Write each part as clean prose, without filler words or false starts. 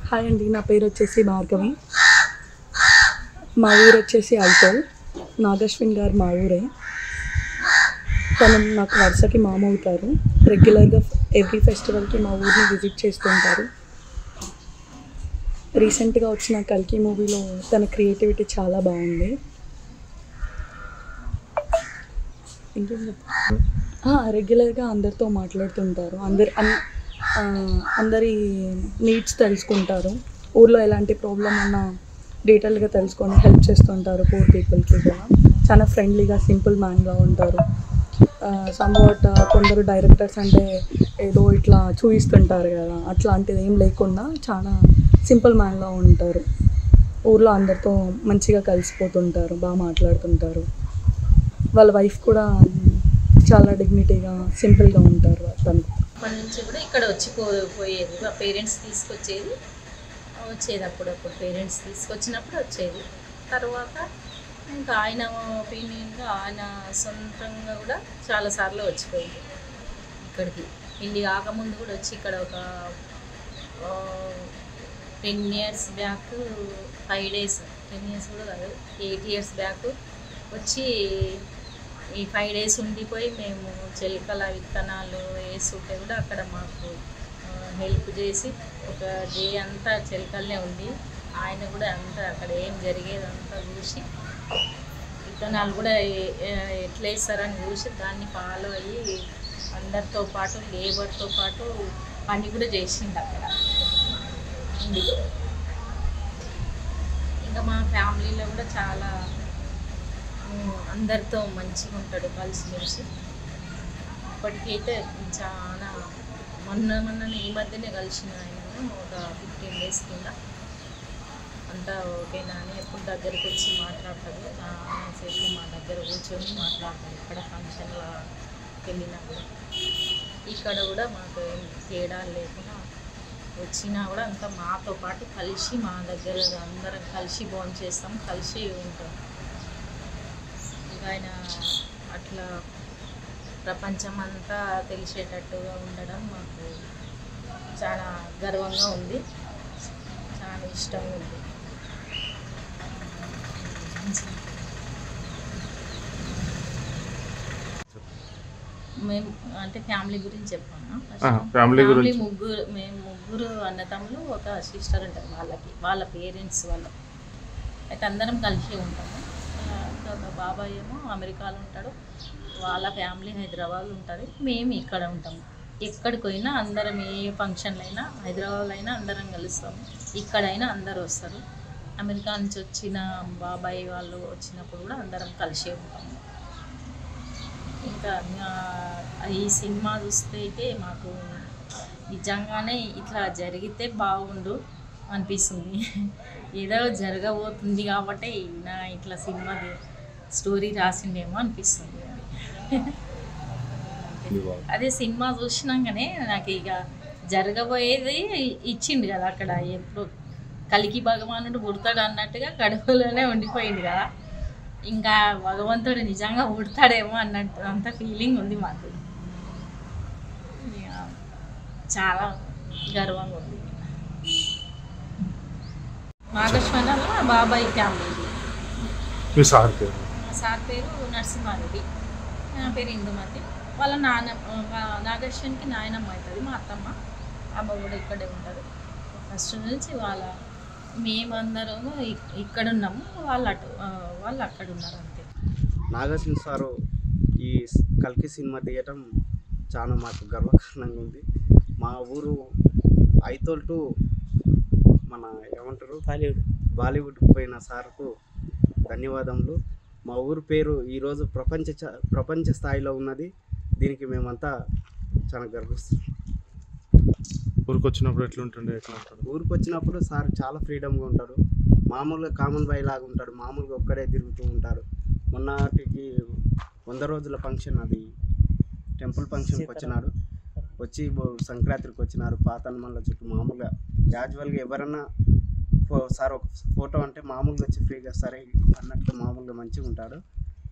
Hi అండి, నా పేరు వచ్చేసి భార్గవి. మా ఊరు వచ్చేసి ఐతోల్. నాగశ్విన్ గారు మా ఊరే. తను నాకు వరుసకి మామ అవుతారు. రెగ్యులర్గా ఎవ్రీ ఫెస్టివల్కి మా ఊరిని విజిట్ చేస్తుంటారు. రీసెంట్గా వచ్చిన కల్కి మూవీలో తన క్రియేటివిటీ చాలా బాగుంది. ఇంకేం చెప్పాలి, రెగ్యులర్గా అందరితో మాట్లాడుతుంటారు. అందరి నీడ్స్ తెలుసుకుంటారు. ఊర్లో ఎలాంటి ప్రాబ్లం ఉన్నా డీటెయిల్గా తెలుసుకొని హెల్ప్ చేస్తుంటారు. పూర్ పీపుల్కి కూడా చాలా ఫ్రెండ్లీగా సింపుల్ మ్యాన్గా ఉంటారు. సమ్వాట్ కొందరు డైరెక్టర్స్ అంటే ఏదో ఇట్లా చూపిస్తుంటారు కదా, అట్లాంటిది ఏం లేకుండా చాలా సింపుల్ మ్యాన్లో ఉంటారు. ఊర్లో అందరితో మంచిగా కలిసిపోతుంటారు, బాగా మాట్లాడుతుంటారు. వాళ్ళ వైఫ్ కూడా చాలా డిగ్నిటీగా సింపుల్గా ఉంటారు. తను అప్పటి నుంచి కూడా ఇక్కడ వచ్చి పోయేది. మా పేరెంట్స్ తీసుకొచ్చేది, అప్పుడప్పుడు పేరెంట్స్ తీసుకొచ్చినప్పుడు వచ్చేది. తర్వాత ఇంకా ఆయన ఒపీనియన్గా ఆయన సొంతంగా కూడా చాలాసార్లు వచ్చిపోయింది ఇక్కడికి. పెళ్ళి కాకముందు కూడా వచ్చి ఇక్కడ ఒక 10 years బ్యాక్ 5 days, 10 years కూడా కాదు, 8 years బ్యాక్ వచ్చి ఈ 5 days ఉండిపోయి మేము చిలకల విత్తనాలు వేస్తుంటే కూడా అక్కడ మాకు హెల్ప్ చేసి ఒక డే అంతా చిలకలనే ఉండి ఆయన కూడా అంతా అక్కడ ఏం జరిగేదంతా చూసి విత్తనాలు కూడా ఎట్లా వేస్తారని చూసి దాన్ని ఫాలో అయ్యి అందరితో పాటు లేబర్తో పాటు పని కూడా చేసిండు అక్కడ. ఇంకా మా ఫ్యామిలీలో కూడా చాలా అందరితో మంచిగా ఉంటాడు, కలిసిమెలిసి. ఇప్పటికైతే చాలా మొన్న ఈ మధ్యనే కలిసిన ఆయనను ఒక 15 days కింద. అంతా ఓకేనా అని ఎప్పుడు దగ్గరికి వచ్చి మాట్లాడతాడు. చాలా సేపు మా దగ్గర కూర్చొని మాట్లాడతాడు. ఇక్కడ ఫంక్షన్లో వెళ్ళినా కూడా ఇక్కడ కూడా మాకు ఏం తేడా లేకుండా వచ్చినా కూడా అంతా మాతో పాటు కలిసి మా దగ్గర అందరం కలిసి భోజనం చేస్తాం, కలిసి ఉంటాం. ఆయన అట్లా ప్రపంచం అంతా తెలిసేటట్టుగా ఉండడం మాకు చాలా గర్వంగా ఉంది, చాలా ఇష్టంగా ఉంది. మేము అంటే ఫ్యామిలీ గురించి చెప్పాను. ఫ్యామిలీ మేము ముగ్గురు అన్నతమ్ములు, ఒక సిస్టర్ ఉంటుంది. వాళ్ళ పేరెంట్స్ అయితే అందరం కలిసి ఉంటాము. ఒక బాబాయ్ ఏమో అమెరికాలో ఉంటాడు, వాళ్ళ ఫ్యామిలీ హైదరాబాద్లో ఉంటుంది, మేము ఇక్కడ ఉంటాము. ఎక్కడికి పోయినా అందరం, ఏ ఫంక్షన్లు అయినా హైదరాబాద్లో అయినా అందరం కలుస్తాము, ఇక్కడైనా అందరు వస్తారు. అమెరికా నుంచి వచ్చిన బాబాయ్ వాళ్ళు వచ్చినప్పుడు కూడా అందరం కలిసే ఉంటాము. ఇంకా ఈ సినిమా చూస్తే అయితే మాకు నిజంగానే ఇట్లా జరిగితే బాగుండు అనిపిస్తుంది. ఏదో జరగబోతుంది కాబట్టి నా ఇట్లా సినిమా స్టోరీ రాసిండేమో అనిపిస్తుంది. అదే సినిమా చూసినాకనే నాకు ఇక జరగబోయేది ఇచ్చిండు కదా అక్కడ. ఎప్పుడు కలికి భగవానుడు పుడతాడు అన్నట్టుగా కడుపులోనే ఉండిపోయింది కదా. ఇంకా భగవంతుడు నిజంగా పుడతాడేమో అన్నట్టు అంత ఫీలింగ్ ఉంది మాకు. చాలా గర్వంగా ఉంది. నాగశ్వన బాబాయ్ ఫ్యామిలీ. మా సార్ పేరు నరసింహారెడ్డి, నా పేరు ఇందుమతి. వాళ్ళ నాగశ్వన్కి నాయనమ్మ అవుతుంది, మా అత్తమ్మ. అమ్మ కూడా ఇక్కడే ఉంటుంది ఫస్ట్ నుంచి. మేమందరము ఇక్కడ ఉన్నాము, వాళ్ళు అక్కడ ఉన్నారు అంతే. నాగశ్వన్ సారు ఈ కల్కి సినిమా తీయటం చాలా మాకు గర్వకారణంగా ఉంది. మా ఊరు ఐతోల్ టు మన ఏమంటారు బాలీవుడ్కి పోయిన సార్కు ధన్యవాదములు. మా ఊరు పేరు ఈరోజు ప్రపంచ స్థాయిలో ఉన్నది. దీనికి మేమంతా చాలా గర్విస్తున్నాం. ఊరికి వచ్చినప్పుడు ఎట్లుంటుండే? ఊరికి వచ్చినప్పుడు సార్ చాలా ఫ్రీడమ్గా ఉంటాడు. మామూలుగా కామన్ బాయ్ లాగా ఉంటాడు. మామూలుగా ఒక్కడే తిరుగుతూ ఉంటాడు. మొన్నటికి 100 రోజుల ఫంక్షన్, అది టెంపుల్ ఫంక్షన్కి వచ్చినాడు. వచ్చి సంక్రాంతికి వచ్చినారు. పాతనమల్ల చుట్టూ మామూలుగా క్యాజువల్గా ఎవరన్నా సార్ ఒక ఫోటో అంటే మామూలుగా వచ్చి ఫ్రీగా సరే అన్నట్టు మామూలుగా మంచిగా ఉంటాడు.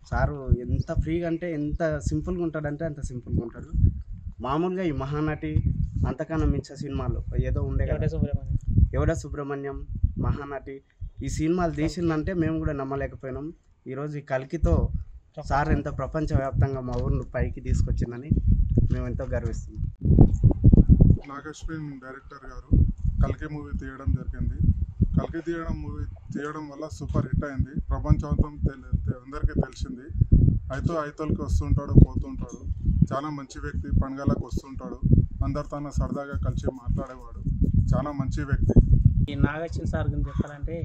సారు ఎంత ఫ్రీగా అంటే ఎంత సింపుల్గా ఉంటాడంటే అంత సింపుల్గా ఉంటాడు. మామూలుగా ఈ మహానటి అంతకన్నా మించిన సినిమాలు ఏదో ఉండే కదా, ఎవడ సుబ్రహ్మణ్యం మహానటి ఈ సినిమాలు తీసిందంటే మేము కూడా నమ్మలేకపోయినాం. ఈరోజు ఈ కల్కితో సార్ ఎంత ప్రపంచవ్యాప్తంగా మా ఊరిని పైకి తీసుకొచ్చిందని మేము ఎంతో గర్విస్తున్నాం. నాగేశ్వరి డైరెక్టర్ గారు కల్కి మూవీ తీయడం జరిగింది. కల్కి తీయడం వల్ల సూపర్ హిట్ అయింది. ప్రపంచం అందరికీ తెలిసింది. ఐతోలకి వస్తుంటాడు, పోతుంటాడు. చాలా మంచి వ్యక్తి. పండుగలకు వస్తుంటాడు. అందరితో సరదాగా కలిసి మాట్లాడేవాడు. చాలా మంచి వ్యక్తి. ఈ నాగార్జున సార్ గురించి చెప్పాలంటే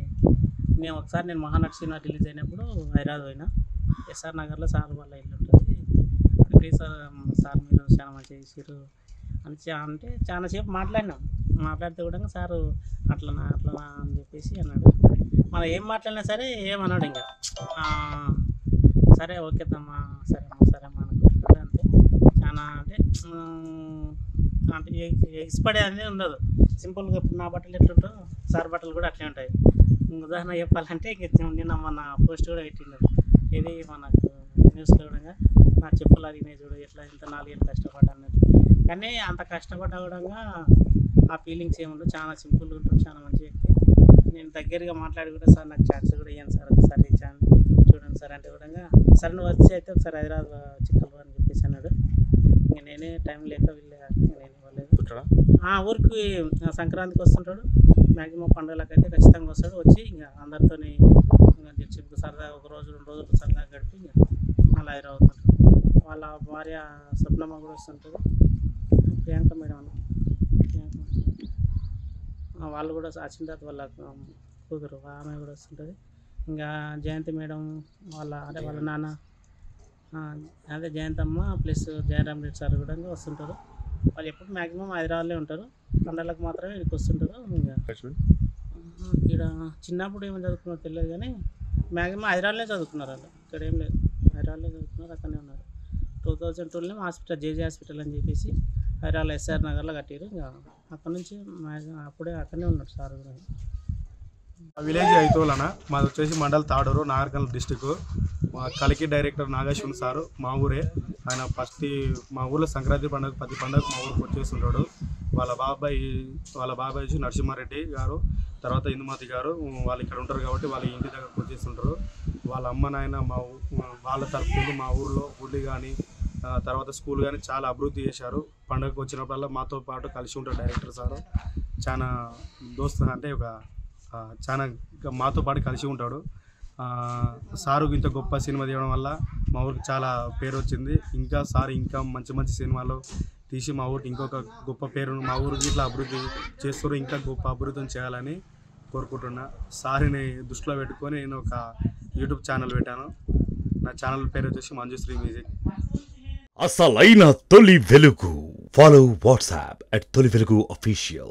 నేను మహానటి సినిమా రిలీజ్ అయినప్పుడు హైదరాబాద్ పోయినా. ఎస్ఆర్ నగర్లో సార్ వాళ్ళ ఇల్లు ఉంటుంది. అంటే సార్ మీరు చాలా మంచిగా చేసారు అంటే చాలాసేపు మాట్లాడితే కూడా సారు అట్లనా అని చెప్పేసి అన్నాడు. మనం ఏం మాట్లాడినా సరే ఏమన్నాడు ఇంకా సరే ఓకే తమ్మా సరేమ్మా అనుకుంటున్నాడు. అంతే చాలా అంటే ఎక్స్పర్ట్ అనేది ఉండదు. సింపుల్గా ఇప్పుడు నా బట్టలు ఎట్లుంటో సార్ బట్టలు కూడా అట్లే ఉంటాయి. ఉదాహరణ చెప్పాలంటే నిన్న మన పోస్ట్ కూడా పెట్టిండు. ఇది మనకు న్యూస్లో కూడా నా చెప్పులు అడిగినాయి చూడు ఎట్లా ఇంత 4 ఏళ్ళు కష్టపడ్డా అన్నట్టు. కానీ అంత కష్టపడ్డా కూడా ఆ ఫీలింగ్స్ ఏముండవు. చాలా సింపుల్గా ఉంటాడు. చాలా మంచి వ్యక్తి. నేను దగ్గరగా మాట్లాడి కూడా సార్ నాకు ఛాన్స్ కూడా ఇవ్వండి సార్, ఒకసారి ఇచ్చాను చూడండి సార్ అంటే కూడా సరే నువ్వు వచ్చి అయితే ఒకసారి హైదరాబాద్ చిక్కలు అని చెప్పేసి అన్నాడు. ఇంక నేనే టైం లేక నేను ఇవ్వలేదు. ఊరికి సంక్రాంతికి వస్తుంటాడు. మ్యాక్సిమం పండుగలకైతే ఖచ్చితంగా వస్తాడు. వచ్చి ఇంకా అందరితో చెప్పు సరదా 1 రోజు 2 రోజులు సరదా గడిపి ఇంకా మళ్ళీ హైదరాబాద్ అవుతాడు. వాళ్ళ భార్య స్వప్నమ్మ కూడా వస్తుంటుంది. ప్రియాంక మేడం వాళ్ళు కూడా వచ్చిన తర్వాత వాళ్ళ కూతురు ఆమె కూడా వస్తుంటుంది. ఇంకా జయంతి మేడం వాళ్ళ నాన్న అదే జయంతమ్మ ప్లస్ జయరామ్ రెడ్డి సార్ కూడా వస్తుంటారు. వాళ్ళు ఎప్పుడు మ్యాక్సిమం హైదరాబాద్లో ఉంటారు. పండుగలకు మాత్రమే ఇక్కడికి వస్తుంటారు. ఇంకా ఇక్కడ చిన్నప్పుడు ఏమో చదువుకున్నారో తెలియదు కానీ మ్యాక్సిమం హైదరాబాద్లో చదువుకున్నారు. వాళ్ళు ఇక్కడ ఏం లేదు, హైదరాబాద్లో చదువుకున్నారు. అక్కడనే ఉన్నారు. 2012లో హాస్పిటల్ జేజే హాస్పిటల్ అని చెప్పేసి హైదరాబాద్ ఎస్ఆర్ నగర్లో కట్టారు. ఇంకా అక్కడ నుంచి అప్పుడే అక్కడనే ఉన్నాడు సార్ కూడా. విలేజ్ ఐతోలన మాది వచ్చేసి మండల్ తాడూరు, నాగర్కర్నూల్ డిస్టిక్. మా కలికి డైరెక్టర్ నాగేశ్వరి సారు మా ఊరే. ఆయన మా ఊర్లో సంక్రాంతి పండుగ ప్రతి పండుగ మా ఊరికి వచ్చేస్తుంటాడు. వాళ్ళ బాబాయ్ వచ్చి నరసింహారెడ్డి గారు, తర్వాత ఇందుమతి గారు వాళ్ళు ఇక్కడ ఉంటారు కాబట్టి వాళ్ళ ఇంటి దగ్గరకు వచ్చేస్తుంటారు. వాళ్ళ అమ్మ నాయన వాళ్ళ తరఫున మా ఊర్లో గుడి కానీ తర్వాత స్కూల్ కానీ చాలా అభివృద్ధి చేశారు. పండుగకు వచ్చినప్పుడల్లా మాతో పాటు కలిసి ఉంటారు డైరెక్టర్ సారు. చాలా అంటే చాలా మాతో పాటు కలిసి ఉంటాడు. సారు ఇంత గొప్ప సినిమా తీయడం వల్ల మా ఊరికి చాలా పేరు వచ్చింది. ఇంకా సార్ ఇంకా మంచి మంచి సినిమాలు తీసి మా ఊరికి ఇంకొక గొప్ప పేరు మా ఊరికి ఇట్లా అభివృద్ధి చేస్తారు. ఇంకా గొప్ప అభివృద్ధిని చేయాలని కోరుకుంటున్నా. సార్ని దృష్టిలో పెట్టుకొని నేను ఒక యూట్యూబ్ ఛానల్ పెట్టాను. నా ఛానల్ పేరు వచ్చేసి మంజుశ్రీ మ్యూజిక్. అసలైన తొలి వెలుగు. ఫాలో వాట్సాప్ @తొలి వెలుగు official.